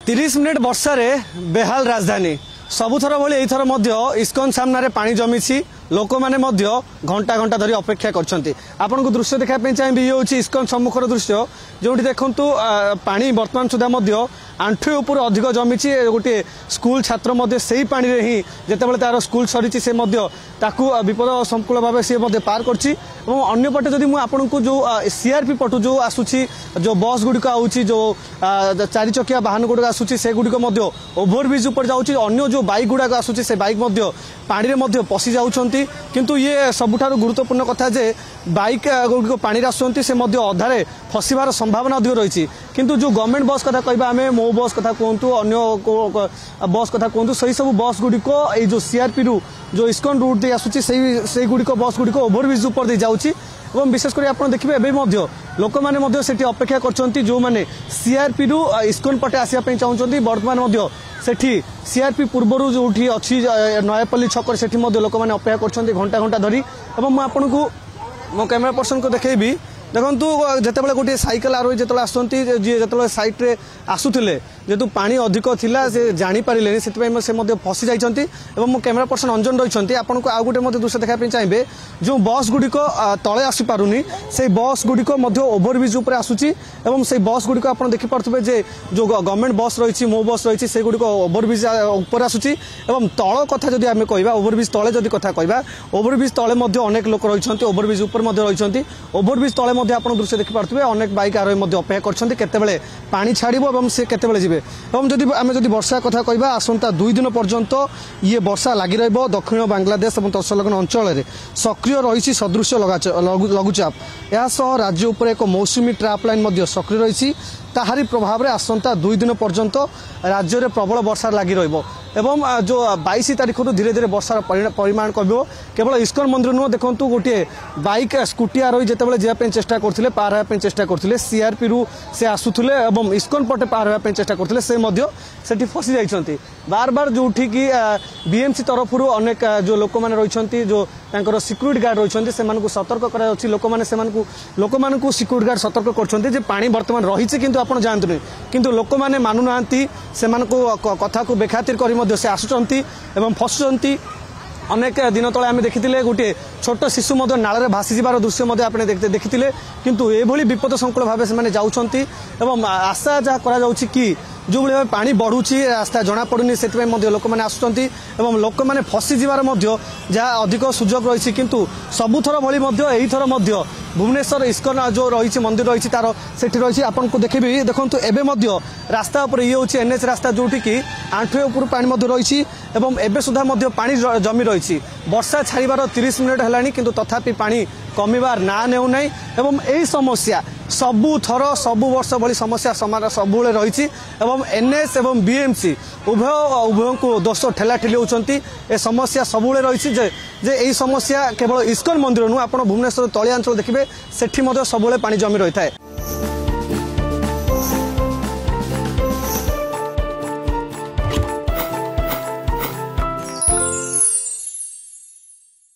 30 minute वर्षारे बेहाल राजधानी सबुथर भली एथर इस्कन सामने पानी जमी लोक मैंने घंटा घंटा धरी अपेक्षा कर दृश्य देखा चाहिए ये हूँ इस्कन सम्मुखर दृश्य जो देखु पानी बर्तमान सुधा आंठु उपर अधिक जमी गोटे स्कूल छात्र से पानी रे ही जिते तार स्कूल सरी से विपद संकुल भाव सी पार करपटे जदि मुझे जो सीआरपी पटु जो आसूची जो बस गुड़िक आऊँगी जो चारि चकिया वाहन गुड़िक आसूची से गुड़िक ओभरब्रिज उपर जाऊँगी जो बाइक गुड़ाक आसूची से बाइक पानी रे पशि जाउछंती किंतु ये सबुठारु गुरुत्वपूर्ण कथा जे बाइक गुड़िक पानी आसुंती से अधारे फसिबार संभावना अधिक रही किंतु जो गवर्नमेंट बस कथा कहबा आमे मो बस कथा कहतु अन्य बस कथा कहतु सही सब बस गुड़िक ये जो सीआरपी रु जो इस्कन रूट दे आसुची से गुड़िक बस गुड़िक ओभरब्रिज उपर दे जाउची एवं विशेषकर आप देखिए लोक मैंने से अपेक्षा कर जो मैंने सीआरपी रु इस्कन पटे आसपा चाहते बर्तमान सेठी सीआरपी पूर्वर जो अच्छी नयापल्ली छकर से लोक मैंने अपेक्षा कर घंटा घंटा धरी आपन को मो कैमेरा पर्सन को देखी देखु जिते गोटे सैकेल आरोही जो आसती जो सैट रे आसुले जेहेतु पानी अधिक थिला से जापारे से फसी जाइए मो कैमेरा पर्सन अंजन रही आपन को आउ गोटे दृश्य देखा चाहिए जो बस गुड़िक तले आसपारूनी से बस गुड़िक ओभरब्रिज उपर आसूची से बस गुड़िक आप देखिपे जो गवर्नमेंट बस रही मो बस रही से गुड़िक ओभरब्रिज उपर आसूची तल कथा जदि आम कह ओभरब्रिज तले जदि कथा कह ओभरब्रिज तले अनेक लोक रही ओभरब्रिज उपर रही ओभरब्रिज तले आप दृश्य देखिपे अनेक बाइक आरोही अपेक्षा करते पानी छाड़ से केतबेले जिवे जदि आम जदि वर्षा कथा कहबा आसंता 2 दिन पर्यंत ये वर्षा लगी रहिबो दक्षिण बांग्लादेश और तत्संलग्न अंचल में सक्रिय रही सदृश लघुचाप या राज्य उपर एक मौसुमी ट्रैप लाइन सक्रिय रही ताहारी प्रभाव में आसंता 2 दिन पर्यंत राज्य में प्रबल वर्षा लगी रहिबो एवं जो 22 तारीख धीरे धीरे वर्षार परिमाण कम केवल इस्कन मंदिर नुह देखु गोटे बाइक स्कूटी आरोही जिते जावाई चेष्टा करते पार होगा चेष्टा करते सीआरपी रु से आसुले इस्कन पटे पार होगा चेष्टा करते से फसी जाइए बार बार जो कि बीएमसी तरफ अनेक जो लोक मैंने रही जो सिक्यूरीटी गार्ड रही से सतर्क कर लोक मानू सिक्यूरीटी गार्ड सतर्क कर पानी बर्तमान रही कि आप जानते नहीं किंतु लोक मैंने मानुना से कथा को बेखातिर कर से आसुचंती एवं फसुचंती अनेक दिन तले आम देखी गोटे छोट शिशु नाल भासी जबार दृश्य देखी किंतु एभली विपद संकुल भाव से जाऊँगी आशा जहाँ करा कि जो भाई पानी बढ़ुची रास्ता जना पड़ुनी से लोक मैंने आसुचंती लोक मैंने फसी जबार जहाँ अधिक सुजोग रही किंतु सबुथर भली एथर भुवनेश्वर इस्कन जो रही मंदिर रही तार से रही आपन को देखी देखो एवं रास्ता उपर ये हूँ एनएच रास्ता जोटि कि आंठुए उपर पानी रही एवं सुधा पानी जमी रही वर्षा छाड़बार 30 मिनिट है किंतु तथापि पानी कमिबार ना नेउ नै एवं यही समस्या सबु थर सबु वर्ष भली समस्या समान सब रही एनएस एवं बीएमसी उभय को दोष ठेलाठेली होती ए समस्या सब रही यही समस्या केवल इस्कन मंदिर नुह आप भुवनेश्वर तलिया अंचल देखिए सेठी सब पानी जमी रही है।